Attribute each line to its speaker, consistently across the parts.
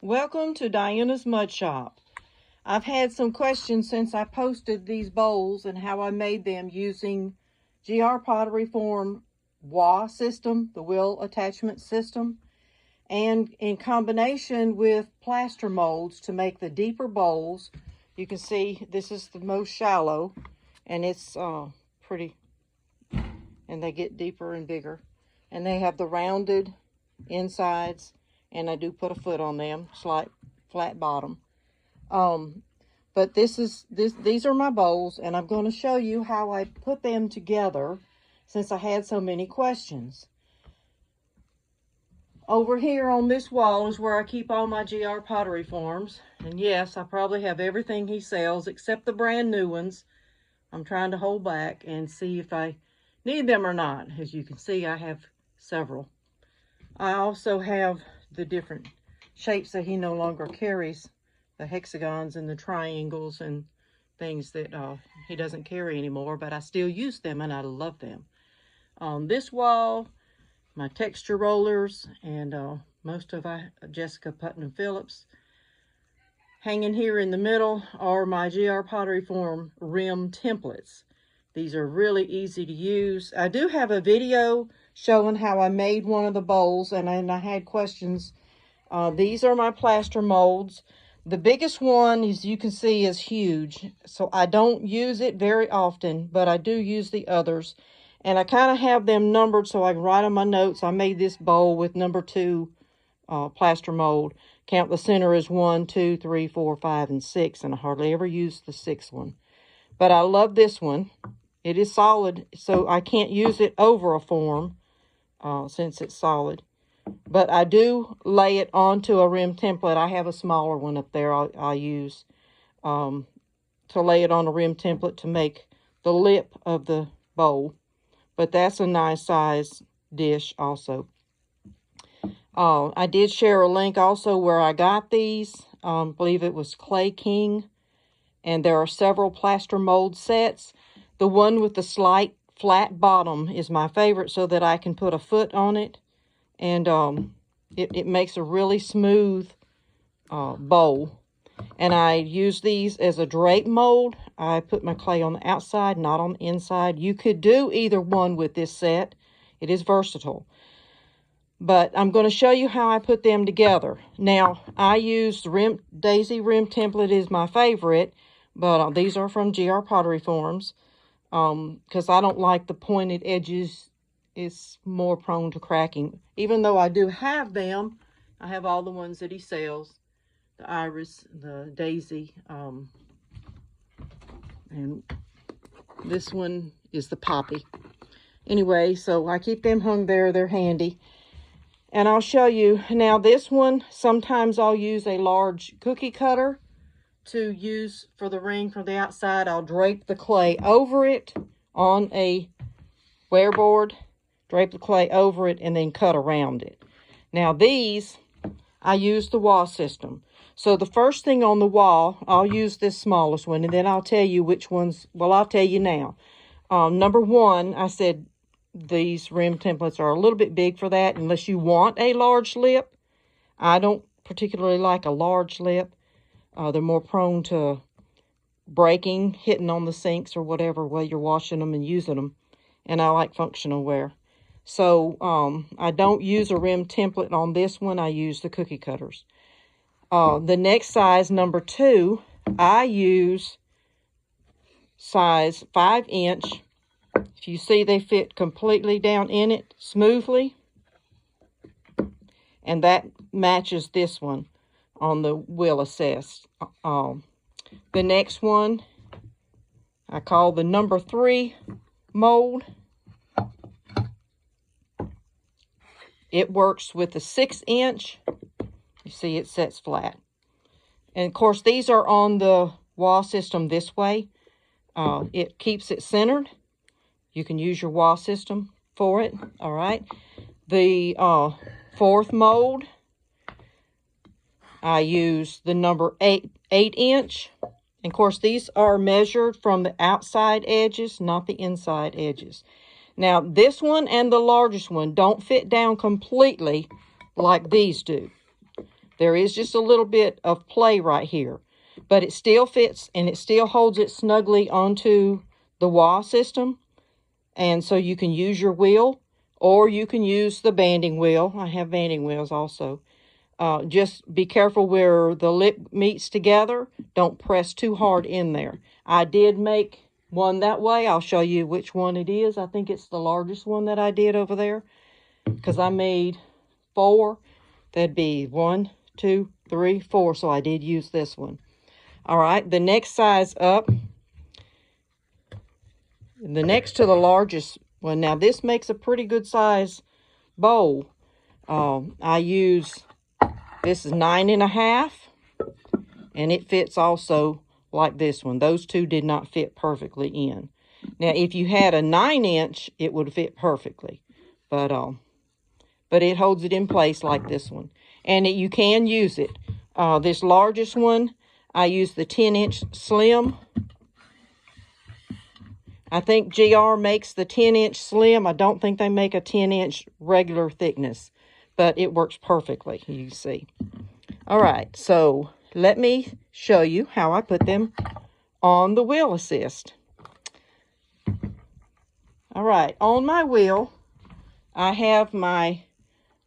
Speaker 1: Welcome to Diana's Mud Shop. I've had some questions since I posted these bowls and how I made them using GR Pottery Form WA system, the wheel attachment system, and in combination with plaster molds to make the deeper bowls. You can see this is the most shallow, and it's pretty, and they get deeper and bigger. And they have the rounded insides, and I do put a foot on them, slight flat bottom. But these are my bowls, and I'm going to show you how I put them together since I had so many questions. Over here on this wall is where I keep all my GR pottery forms. And yes, I probably have everything he sells except the brand new ones. I'm trying to hold back and see if I need them or not. As you can see, I have several. I also have the different shapes that he no longer carries, the hexagons and the triangles and things that he doesn't carry anymore, but I still use them and I love them. On this wall, my texture rollers and most of Jessica Putnam Phillips. Hanging here in the middle are my GR Pottery Form rim templates. These are really easy to use. I do have a video showing how I made one of the bowls, and I had questions. These are my plaster molds. The biggest one, as you can see, is huge, so I don't use it very often, but I do use the others. And I kind of have them numbered so I can write on my notes. I made this bowl with number 2 plaster mold. Count the center as 1, 2, 3, 4, 5, and 6, and I hardly ever use the 6th one. But I love this one. It is solid, so I can't use it over a form since it's solid. But I do lay it onto a rim template. I have a smaller one up there I'll use to lay it on a rim template to make the lip of the bowl. But that's a nice size dish also. I did share a link also where I got these. I believe it was Clay King. And there are several plaster mold sets. The one with the slight flat bottom is my favorite so that I can put a foot on it. And it makes a really smooth bowl. And I use these as a drape mold. I put my clay on the outside, not on the inside. You could do either one with this set. It is versatile. But I'm going to show you how I put them together. Now, I use the Daisy Rim Template is my favorite. But these are from GR Pottery Forms. Because I don't like the pointed edges. It's more prone to cracking. Even though I do have them, I have all the ones that he sells. The Iris, the Daisy, and this one is the Poppy. Anyway, so I keep them hung there. They're handy. And I'll show you. Now this one, sometimes I'll use a large cookie cutter to use for the ring from the outside. I'll drape the clay over it on a wear board. Drape the clay over it and then cut around it. Now these, I use the wall system. So the first thing on the wall, I'll use this smallest one, and then I'll tell you which ones, well, I'll tell you now. Number 1, I said these rim templates are a little bit big for that, unless you want a large lip. I don't particularly like a large lip. They're more prone to breaking, hitting on the sinks or whatever while you're washing them and using them. And I like functional wear. So I don't use a rim template on this one. I use the cookie cutters. The next size, number 2, I use size 5-inch. If you see, they fit completely down in it smoothly. And that matches this one on the Will Assess. The next one, I call the number 3 mold. It works with the 6-inch. You see it sets flat. And of course, these are on the wall system this way. It keeps it centered. You can use your wall system for it. All right. The 4th mold, I use the number 8-inch. And of course, these are measured from the outside edges, not the inside edges. Now, this one and the largest one don't fit down completely like these do. There is just a little bit of play right here, but it still fits and it still holds it snugly onto the wall system. And so you can use your wheel, or you can use the banding wheel. I have banding wheels also. Just be careful where the lip meets together. Don't press too hard in there. I did make one that way. I'll show you which one it is. I think it's the largest one that I did over there, because I made 4. That'd be 1, 2, 3, 4. So I did use this one. All right, the next size up, the next to the largest one. Now this makes a pretty good size bowl. I use, this is 9.5, and it fits also like this one. Those two did not fit perfectly in. Now if you had a 9-inch, it would fit perfectly, but it holds it in place like this one, and you can use it. This largest one, I use the 10-inch slim. I think GR makes the 10-inch slim. I don't think they make a 10-inch regular thickness, but it works perfectly, you see. All right, so let me show you how I put them on the wheel assist. All right, on my wheel, I have my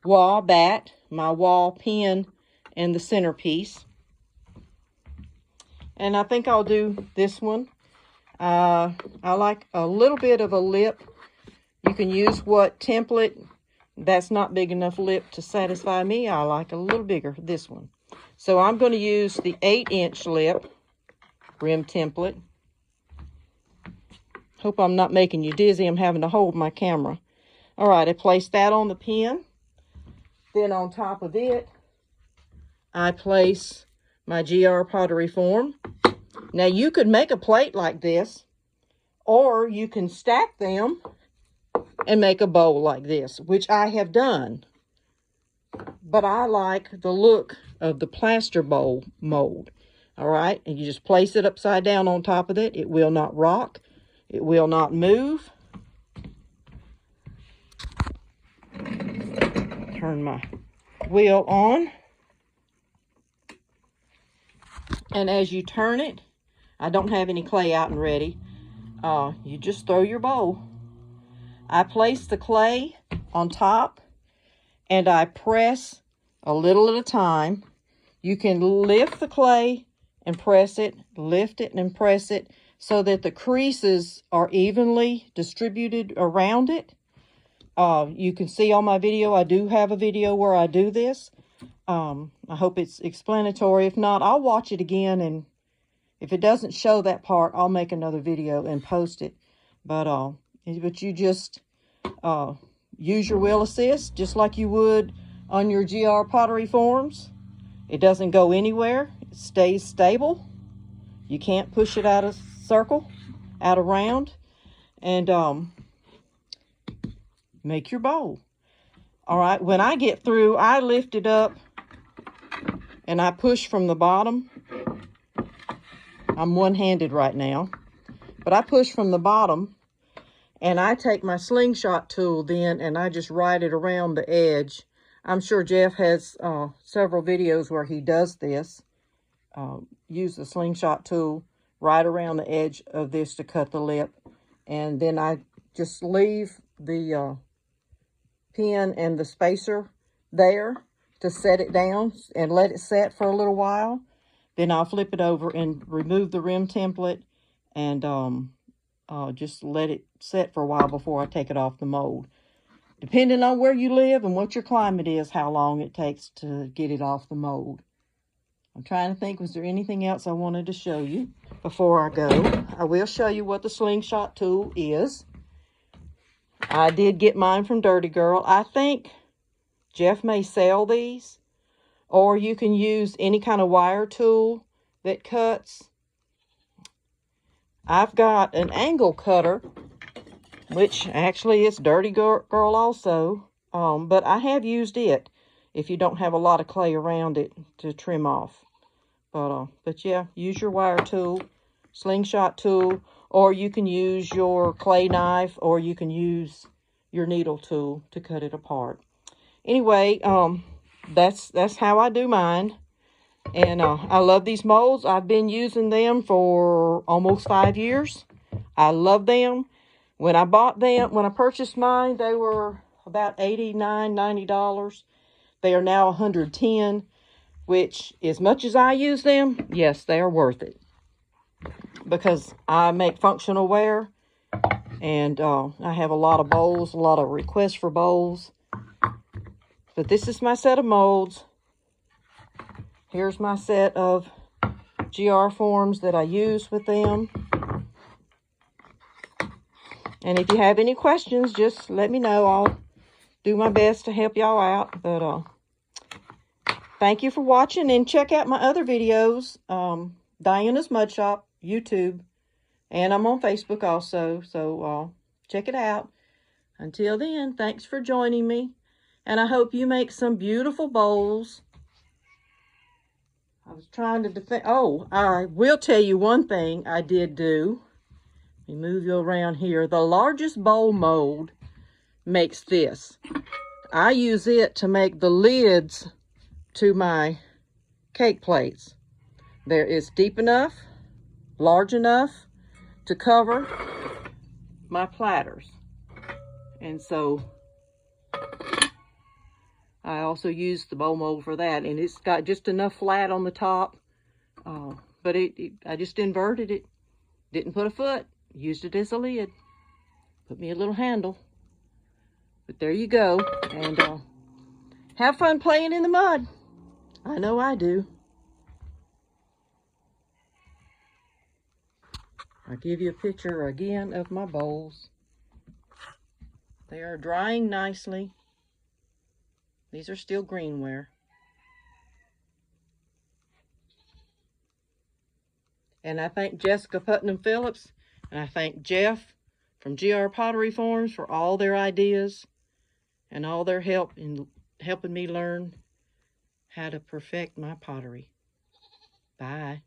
Speaker 1: wall bat, my wall pin, and the centerpiece. And I think I'll do this one. I like a little bit of a lip. You can use what template. That's not big enough lip to satisfy me. I like a little bigger, this one. So I'm going to use the 8-inch lip rim template. Hope I'm not making you dizzy. I'm having to hold my camera. All right, I place that on the pin. Then on top of it, I place my GR pottery form. Now you could make a plate like this, or you can stack them and make a bowl like this, which I have done. But I like the look of the plaster bowl mold. All right, and you just place it upside down on top of it. It will not rock. It will not move. Turn my wheel on. And as you turn it, I don't have any clay out and ready. You just throw your bowl. I place the clay on top and I press a little at a time. You can lift the clay and press it, lift it and press it, so that the creases are evenly distributed around it. You can see on my video, I do have a video where I do this. I hope it's explanatory. If not, I'll watch it again, and if it doesn't show that part, I'll make another video and post it. But you just use your wheel assist just like you would on your GR pottery forms. It doesn't go anywhere. It stays stable. You can't push it out of circle, out of round, and make your bowl. All right, when I get through, I lift it up and I push from the bottom. I'm one-handed right now, but I push from the bottom, and I take my slingshot tool then and I just ride it around the edge. I'm sure Jeff has several videos where he does this. Use the slingshot tool right around the edge of this to cut the lip, and then I just leave the pin and the spacer there to set it down and let it set for a little while. Then I'll flip it over and remove the rim template and just let it set for a while before I take it off the mold. Depending on where you live and what your climate is, how long it takes to get it off the mold. I'm trying to think, was there anything else I wanted to show you before I go? I will show you what the slingshot tool is. I did get mine from Dirty Girl. I think Jeff may sell these, or you can use any kind of wire tool that cuts. I've got an angle cutter, which actually is Dirty Girl also, but I have used it if you don't have a lot of clay around it to trim off. But yeah, use your wire tool, slingshot tool, or you can use your clay knife, or you can use your needle tool to cut it apart. Anyway, that's how I do mine. And I love these molds. I've been using them for almost 5 years. I love them. When I purchased mine, they were about $89, $90. They are now $110, which, as much as I use them, yes, they are worth it. Because I make functional ware, and I have a lot of bowls, a lot of requests for bowls. But this is my set of molds. Here's my set of GR forms that I use with them. And if you have any questions, just let me know. I'll do my best to help y'all out. But thank you for watching, and check out my other videos. Diana's Mud Shop, YouTube, and I'm on Facebook also. So check it out. Until then, thanks for joining me. And I hope you make some beautiful bowls. I was trying to defend. Oh, I will tell you one thing I did do. Let me move you around here. The largest bowl mold makes this. I use it to make the lids to my cake plates. There is deep enough, large enough to cover my platters. And so I also use the bowl mold for that, and it's got just enough flat on the top, but I just inverted it, didn't put a foot, used it as a lid, put me a little handle. But there you go, and have fun playing in the mud. I know I do. I'll give you a picture again of my bowls. They are drying nicely. These are still greenware. And I thank Jessica Putnam Phillips, and I thank Jeff from GR Pottery Forms for all their ideas and all their help in helping me learn how to perfect my pottery. Bye.